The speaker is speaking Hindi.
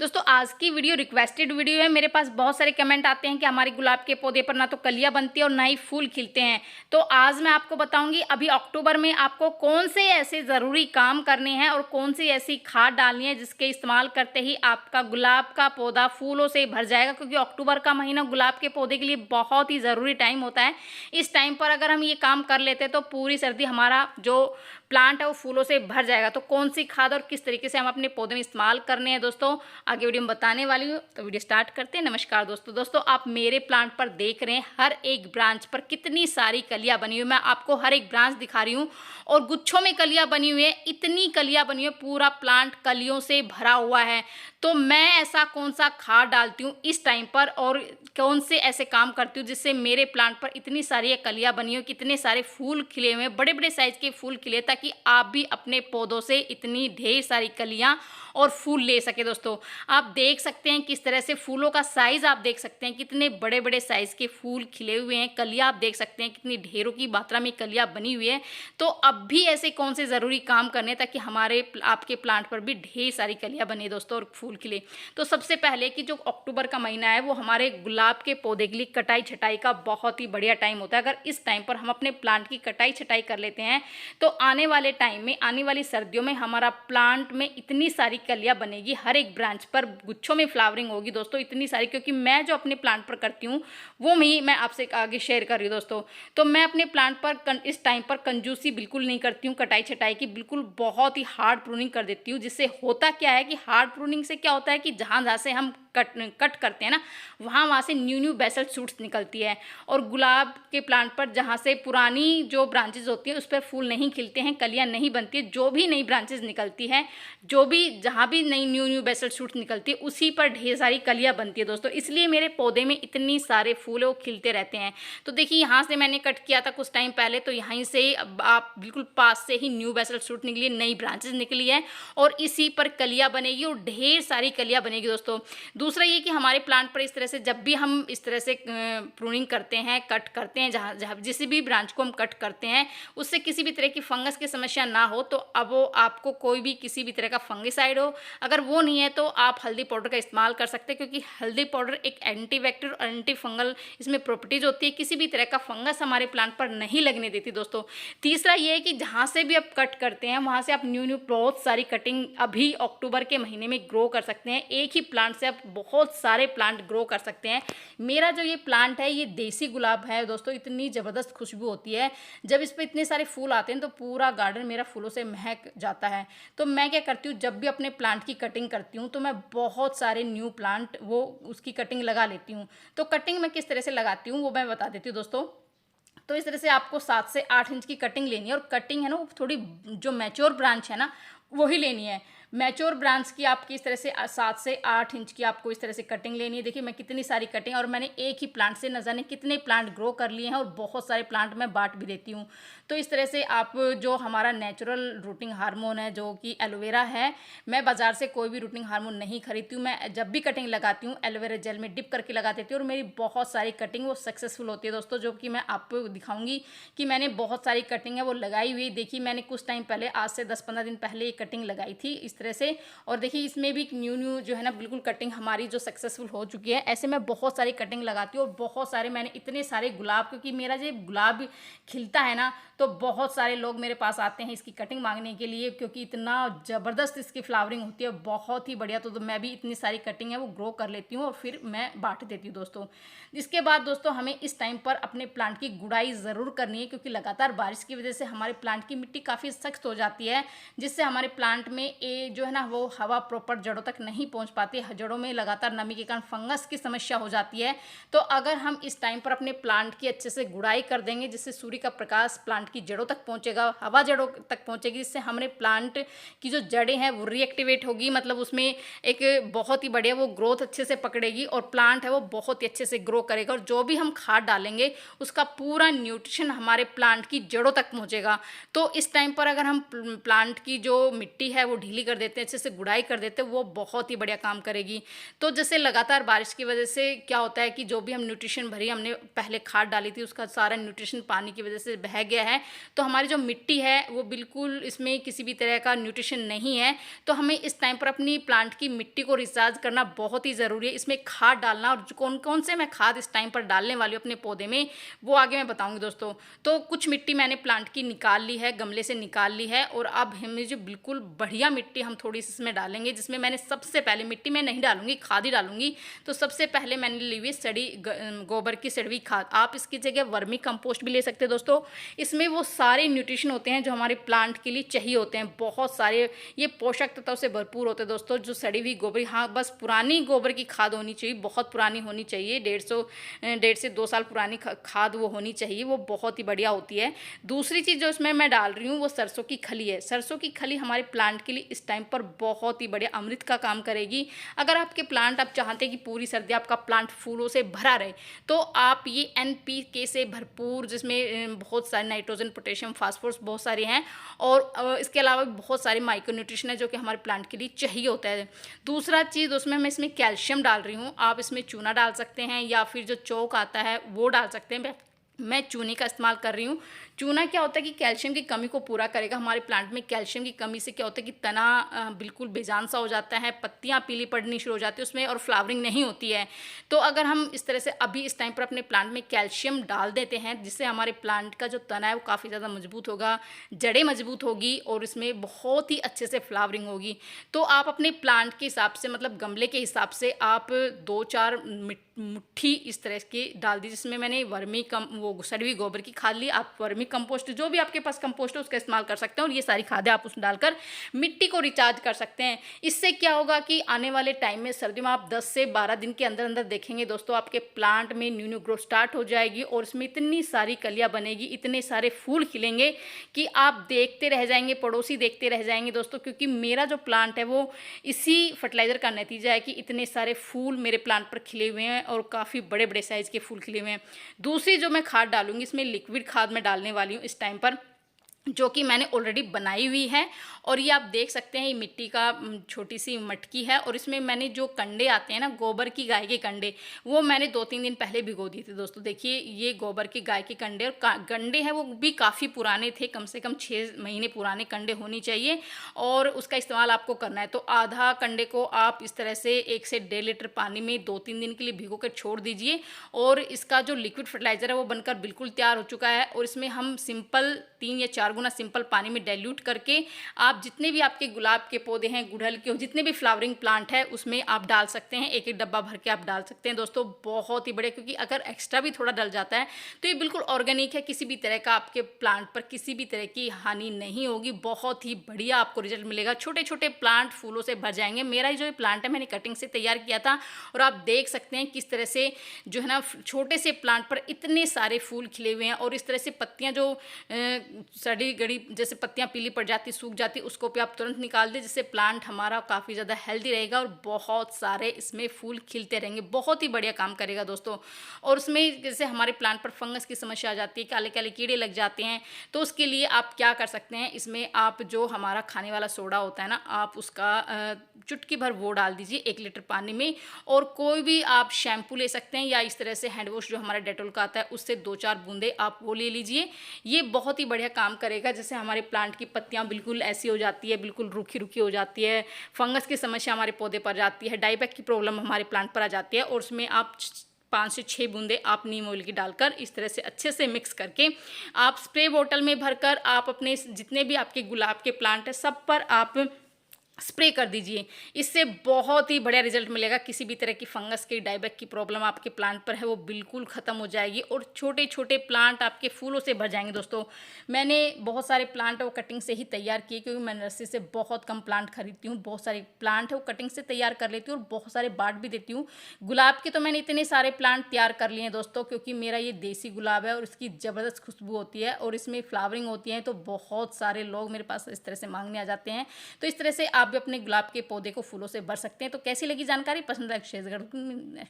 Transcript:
दोस्तों आज की वीडियो रिक्वेस्टेड वीडियो है। मेरे पास बहुत सारे कमेंट आते हैं कि हमारे गुलाब के पौधे पर ना तो कलियां बनती है और ना ही फूल खिलते हैं। तो आज मैं आपको बताऊंगी अभी अक्टूबर में आपको कौन से ऐसे ज़रूरी काम करने हैं और कौन सी ऐसी खाद डालनी है जिसके इस्तेमाल करते ही आपका गुलाब का पौधा फूलों से भर जाएगा। क्योंकि अक्टूबर का महीना गुलाब के पौधे के लिए बहुत ही ज़रूरी टाइम होता है। इस टाइम पर अगर हम ये काम कर लेते तो पूरी सर्दी हमारा जो प्लांट है वो फूलों से भर जाएगा। तो कौन सी खाद और किस तरीके से हम अपने पौधे में इस्तेमाल करने हैं दोस्तों आगे वीडियो में बताने वाली हूँ। तो वीडियो स्टार्ट करते हैं। नमस्कार दोस्तों आप मेरे प्लांट पर देख रहे हैं हर एक ब्रांच पर कितनी सारी कलियां बनी हुई। मैं आपको हर एक ब्रांच दिखा रही हूँ और गुच्छों में कलियां बनी हुई है। इतनी कलियां बनी हुई है, पूरा प्लांट कलियों से भरा हुआ है। तो मैं ऐसा कौन सा खाद डालती हूँ इस टाइम पर और कौन से ऐसे काम करती हूँ जिससे मेरे प्लांट पर इतनी सारी कलियां बनी हुई, कितने सारे फूल खिले हुए, बड़े बड़े साइज के फूल खिले, ताकि आप भी अपने पौधों से इतनी ढेर सारी कलियां और फूल ले सके। दोस्तों आप देख सकते हैं किस तरह से फूलों का साइज आप देख सकते हैं, कितने बड़े बड़े साइज के फूल खिले हुए हैं। कलियां आप देख सकते हैं कितनी ढेरों की मात्रा में कलियां बनी हुई है। तो अब भी ऐसे कौन से ज़रूरी काम करने ताकि हमारे आपके प्लांट पर भी ढेर सारी कलियां बने दोस्तों और फूल खिले। तो सबसे पहले कि जो अक्टूबर का महीना है वो हमारे गुलाब के पौधे के लिए कटाई छटाई का बहुत ही बढ़िया टाइम होता है। अगर इस टाइम पर हम अपने प्लांट की कटाई छटाई कर लेते हैं तो आने वाले टाइम में, आने वाली सर्दियों में हमारा प्लांट में इतनी सारी कलियां बनेगी, हर एक ब्रांच पर गुच्छों में फ्लावरिंग होगी दोस्तों, इतनी सारी। क्योंकि मैं जो अपने प्लांट पर करती हूँ वो मैं आपसे आगे शेयर कर रही हूँ दोस्तों। तो मैं अपने प्लांट पर इस टाइम पर कंजूसी बिल्कुल नहीं करती हूँ कटाई छटाई की, बिल्कुल बहुत ही हार्ड प्रूनिंग कर देती हूँ। जिससे होता क्या है कि हार्ड प्रूनिंग से क्या होता है कि जहाँ जहाँ से हम कट करते हैं ना, वहाँ से न्यू बेसल शूट्स निकलती है। और गुलाब के प्लांट पर जहाँ से पुरानी जो ब्रांचेज होती है उस पर फूल नहीं खिलते हैं, कलियाँ नहीं बनती है, जो भी नई ब्रांचेज निकलती है, जो भी जहाँ भी नई न्यू बेसल शूट्स निकलती है उसी पर ढेर सारी कलियाँ बनती है दोस्तों। इसलिए मेरे पौधे में इतनी सारे फूल वो खिलते रहते हैं। तो देखिए यहाँ से मैंने कट किया था कुछ टाइम पहले, तो यहीं से आप बिल्कुल पास से ही न्यू बेसल शूट निकली, नई ब्रांचेज निकली है और इसी पर कलियाँ बनेगी और ढेर सारी कलियाँ बनेगी दोस्तों। दूसरा ये कि हमारे प्लांट पर इस तरह से जब भी हम इस तरह से प्रूनिंग करते हैं, कट करते हैं, जहाँ जहाँ जिस भी ब्रांच को हम कट करते हैं उससे किसी भी तरह की फंगस की समस्या ना हो, तो अब वो आपको कोई भी किसी भी तरह का फंगिसाइड हो, अगर वो नहीं है तो आप हल्दी पाउडर का इस्तेमाल कर सकते हैं। क्योंकि हल्दी पाउडर एक एंटी बैक्टीरियल और एंटी फंगल इसमें प्रॉपर्टीज होती है, किसी भी तरह का फंगस हमारे प्लांट पर नहीं लगने देती दोस्तों। तीसरा ये है कि जहाँ से भी आप कट करते हैं वहाँ से आप न्यू बहुत सारी कटिंग अभी अक्टूबर के महीने में ग्रो कर सकते हैं। एक ही प्लांट से आप बहुत सारे प्लांट ग्रो कर सकते हैं। मेरा जो ये प्लांट है ये देसी गुलाब है दोस्तों, इतनी ज़बरदस्त खुशबू होती है जब इस पर इतने सारे फूल आते हैं तो पूरा गार्डन मेरा फूलों से महक जाता है। तो मैं क्या करती हूँ, जब भी अपने प्लांट की कटिंग करती हूँ तो मैं बहुत सारे न्यू प्लांट वो उसकी कटिंग लगा लेती हूँ। तो कटिंग मैं किस तरह से लगाती हूँ वो मैं बता देती हूँ दोस्तों। तो इस तरह से आपको 7 से 8 इंच की कटिंग लेनी है और कटिंग है ना वो थोड़ी जो मैच्योर ब्रांच है ना वही लेनी है। मैच्योर ब्रांच की आपकी इस तरह से 7 से 8 इंच की आपको इस तरह से कटिंग लेनी है। देखिए मैं कितनी सारी कटिंग, और मैंने एक ही प्लांट से न जाने कितने प्लांट ग्रो कर लिए हैं और बहुत सारे प्लांट मैं बांट भी देती हूँ। तो इस तरह से आप जो हमारा नेचुरल रूटिंग हार्मोन है जो कि एलोवेरा है, मैं बाज़ार से कोई भी रूटिंग हार्मोन नहीं खरीदती हूँ। मैं जब भी कटिंग लगाती हूँ एलोवेरा जेल में डिप करके लगा देती हूँ और मेरी बहुत सारी कटिंग वो सक्सेसफुल होती है दोस्तों, जो कि मैं आपको दिखाऊंगी कि मैंने बहुत सारी कटिंग है वो लगाई हुई। देखिए मैंने कुछ टाइम पहले, आज से 10-15 दिन पहले ये कटिंग लगाई थी इस तरह से। और देखिए इसमें भी न्यू जो है ना बिल्कुल कटिंग हमारी जो सक्सेसफुल हो चुकी है। ऐसे मैं बहुत सारी कटिंग लगाती हूँ और बहुत सारे मैंने इतने सारे गुलाब, क्योंकि मेरा जो गुलाब खिलता है ना तो बहुत सारे लोग मेरे पास आते हैं इसकी कटिंग मांगने के लिए, क्योंकि इतना ज़बरदस्त इसकी फ्लावरिंग होती है, बहुत ही बढ़िया। तो मैं भी इतनी सारी कटिंग है वो ग्रो कर लेती हूँ और फिर मैं बांट देती हूँ दोस्तों। इसके बाद दोस्तों हमें इस टाइम पर अपने प्लांट की गुड़ाई ज़रूर करनी है, क्योंकि लगातार बारिश की वजह से हमारे प्लांट की मिट्टी काफ़ी सख्त हो जाती है, जिससे हमारे प्लांट में जो है ना वो हवा प्रॉपर जड़ों तक नहीं पहुंच पाती है। जड़ों में लगातार नमी के कारण फंगस की समस्या हो जाती है। तो अगर हम इस टाइम पर अपने प्लांट की अच्छे से गुड़ाई कर देंगे, जिससे सूर्य का प्रकाश प्लांट की जड़ों तक पहुंचेगा, हवा जड़ों तक पहुंचेगी, जिससे हमारे प्लांट की जो जड़ें हैं वो रीएक्टिवेट होगी, मतलब उसमें एक बहुत ही बढ़िया वो ग्रोथ अच्छे से पकड़ेगी और प्लांट है वो बहुत ही अच्छे से ग्रो करेगा। और जो भी हम खाद डालेंगे उसका पूरा न्यूट्रिशन हमारे प्लांट की जड़ों तक पहुंचेगा। तो इस टाइम पर अगर हम प्लांट की जो मिट्टी है वो ढीली कर कर देते हैं, अच्छे से गुड़ाई कर देते हैं, वो बहुत ही बढ़िया काम करेगी। तो जैसे लगातार बारिश की वजह से क्या होता है कि जो भी हम न्यूट्रिशन भरी हमने पहले खाद डाली थी उसका सारा न्यूट्रिशन पानी की वजह से बह गया है, तो हमारी जो मिट्टी है वो बिल्कुल इसमें किसी भी तरह का न्यूट्रिशन नहीं है। तो हमें इस टाइम पर अपनी प्लांट की मिट्टी को रिचार्ज करना बहुत ही ज़रूरी है। इसमें खाद डालना और कौन कौन से मैं खाद इस टाइम पर डालने वाली हूँ अपने पौधे में, वो आगे मैं बताऊँगी दोस्तों। तो कुछ मिट्टी मैंने प्लांट की निकाल ली है, गमले से निकाल ली है, और अब हमें जो बिल्कुल बढ़िया मिट्टी हम थोड़ी सी इसमें डालेंगे, जिसमें मैंने सबसे पहले मिट्टी में नहीं डालूंगी, खाद ही डालूंगी। तो सबसे पहले मैंने ली हुई गोबर की सड़ी हुई खाद। आप इसकी जगह वर्मी कंपोस्ट भी ले सकते हैं दोस्तों। इसमें वो सारे न्यूट्रिशन होते हैं जो हमारे प्लांट के लिए चाहिए होते हैं, बहुत सारे ये पोषक तत्वों से भरपूर होते हैं दोस्तों। जो सड़ी हुई गोबर, हाँ बस पुरानी गोबर की खाद होनी चाहिए, बहुत पुरानी होनी चाहिए, 1.5 से 2 साल पुरानी खाद वो होनी चाहिए, वो बहुत ही बढ़िया होती है। दूसरी चीज़ जो इसमें मैं डाल रही हूँ वो सरसों की खली है। सरसों की खली हमारे प्लांट के लिए इस टाइम पर बहुत ही बढ़िया अमृत का काम करेगी। अगर आपके प्लांट, आप चाहते हैं कि पूरी सर्दी आपका प्लांट फूलों से भरा रहे, तो आप ये NPK से भरपूर, जिसमें बहुत सारे नाइट्रोजन, पोटेशियम, फास्फोरस बहुत सारे हैं, और इसके अलावा बहुत सारे माइक्रो न्यूट्रिशन है जो कि हमारे प्लांट के लिए चाहिए होता है। दूसरा चीज़ उसमें मैं इसमें कैल्शियम डाल रही हूँ। आप इसमें चूना डाल सकते हैं या फिर जो चौक आता है वो डाल सकते हैं। मैं चूने का इस्तेमाल कर रही हूँ। चूना क्या होता है कि कैल्शियम की कमी को पूरा करेगा। हमारे प्लांट में कैल्शियम की कमी से क्या होता है कि तना बिल्कुल बेजान सा हो जाता है, पत्तियाँ पीली पड़नी शुरू हो जाती है उसमें, और फ्लावरिंग नहीं होती है। तो अगर हम इस तरह से अभी इस टाइम पर अपने प्लांट में कैल्शियम डाल देते हैं, जिससे हमारे प्लांट का जो तना है वो काफ़ी ज़्यादा मजबूत होगा, जड़ें मजबूत होगी, और इसमें बहुत ही अच्छे से फ्लावरिंग होगी। तो आप अपने प्लांट के हिसाब से, मतलब गमले के हिसाब से, आप 2-4 मुट्ठी इस तरह की डाल दी, जिसमें मैंने वो सड़ी हुई गोबर की खाद ली। आप वर्मी कंपोस्ट, जो भी आपके पास कंपोस्ट है उसका इस्तेमाल कर सकते हैं, और ये सारी खादें आप उसमें डालकर मिट्टी को रिचार्ज कर सकते हैं। इससे क्या होगा कि आने वाले टाइम में सर्दियों में आप 10 से 12 दिन के अंदर अंदर देखेंगे दोस्तों, आपके प्लांट में न्यू ग्रोथ स्टार्ट हो जाएगी, और इसमें इतनी सारी कलियाँ बनेगी, इतने सारे फूल खिलेंगे कि आप देखते रह जाएंगे, पड़ोसी देखते रह जाएंगे दोस्तों। क्योंकि मेरा जो प्लांट है वो इसी फर्टिलाइज़र का नतीजा है कि इतने सारे फूल मेरे प्लांट पर खिले हुए हैं, और काफ़ी बड़े बड़े साइज़ के फूल खिले हुए हैं। दूसरी जो मैं खाद डालूंगी, इसमें लिक्विड खाद मैं डालने वाली हूँ इस टाइम पर, जो कि मैंने ऑलरेडी बनाई हुई है। और ये आप देख सकते हैं, ये मिट्टी का छोटी सी मटकी है, और इसमें मैंने जो कंडे आते हैं ना, गोबर की गाय के कंडे, वो मैंने 2-3 दिन पहले भिगो दिए थे दोस्तों। देखिए ये गोबर की गाय के कंडे, और कंडे हैं वो भी काफ़ी पुराने थे, कम से कम 6 महीने पुराने कंडे होनी चाहिए, और उसका इस्तेमाल आपको करना है। तो आधा कंडे को आप इस तरह से 1 से 1.5 लीटर पानी में 2-3 दिन के लिए भिगो कर छोड़ दीजिए, और इसका जो लिक्विड फर्टिलाइज़र है वो बनकर बिल्कुल तैयार हो चुका है। और इसमें हम सिंपल 3 या 4 गुना सिंपल पानी में डाइल्यूट करके, आप जितने भी आपके गुलाब के पौधे हैं, गुड़हल के, जितने भी फ्लावरिंग प्लांट है उसमें आप डाल सकते हैं। 1-1 डब्बा भर के आप डाल सकते हैं दोस्तों, बहुत ही बढ़िया। क्योंकि अगर एक्स्ट्रा भी थोड़ा डल जाता है तो ये बिल्कुल ऑर्गेनिक है, किसी भी तरह का आपके प्लांट पर किसी भी तरह की हानि नहीं होगी, बहुत ही बढ़िया आपको रिजल्ट मिलेगा। छोटे छोटे प्लांट फूलों से भर जाएंगे। मेरा जो प्लांट है मैंने कटिंग से तैयार किया था, और आप देख सकते हैं किस तरह से जो है ना, छोटे से प्लांट पर इतने सारे फूल खिले हुए हैं। और इस तरह से पत्तियां जो सड़ी गड़ी, जैसे पत्तियां पीली पड़ जाती, सूख जाती, उसको भी आप तुरंत निकाल दें, जिससे प्लांट हमारा काफ़ी ज़्यादा हेल्दी रहेगा, और बहुत सारे इसमें फूल खिलते रहेंगे। बहुत ही बढ़िया काम करेगा दोस्तों। और उसमें जैसे हमारे प्लांट पर फंगस की समस्या आ जाती है, काले काले कीड़े लग जाते हैं, तो उसके लिए आप क्या कर सकते हैं, इसमें आप जो हमारा खाने वाला सोडा होता है ना, आप उसका चुटकी भर वो डाल दीजिए 1 लीटर पानी में। और कोई भी आप शैम्पू ले सकते हैं, या इस तरह से हैंड वॉश जो हमारा डेटॉल का आता है उससे 2-4 बूंदे आप वो ले लीजिए। ये बहुत ही बढ़िया काम करेगा। जैसे हमारे प्लांट की पत्तियां बिल्कुल ऐसी हो जाती है, बिल्कुल रूखी रूखी हो जाती है, फंगस की समस्या हमारे पौधे पर जाती है, डाईबैक की प्रॉब्लम हमारे प्लांट पर आ जाती है, और उसमें आप 5 से 6 बूंदे आप नीम ऑयल की डालकर इस तरह से अच्छे से मिक्स करके आप स्प्रे बोतल में भरकर आप अपने जितने भी आपके गुलाब के प्लांट है सब पर आप स्प्रे कर दीजिए। इससे बहुत ही बढ़िया रिजल्ट मिलेगा। किसी भी तरह की फंगस की, डाईबैक की प्रॉब्लम आपके प्लांट पर है वो बिल्कुल ख़त्म हो जाएगी, और छोटे छोटे प्लांट आपके फूलों से भर जाएंगे दोस्तों। मैंने बहुत सारे प्लांट है वो कटिंग से ही तैयार किए, क्योंकि मैं नर्सरी से बहुत कम प्लांट खरीदती हूँ। बहुत सारे प्लांट है वो कटिंग से तैयार कर लेती हूँ, और बहुत सारे बांट भी देती हूँ। गुलाब के तो मैंने इतने सारे प्लांट तैयार कर लिए हैं दोस्तों, क्योंकि मेरा ये देसी गुलाब है और इसकी ज़बरदस्त खुशबू होती है, और इसमें फ्लावरिंग होती है, तो बहुत सारे लोग मेरे पास इस तरह से मांगने आ जाते हैं। तो इस तरह से आप भी अपने गुलाब के पौधे को फूलों से भर सकते हैं। तो कैसी लगी जानकारी, पसंद है शेयर करो।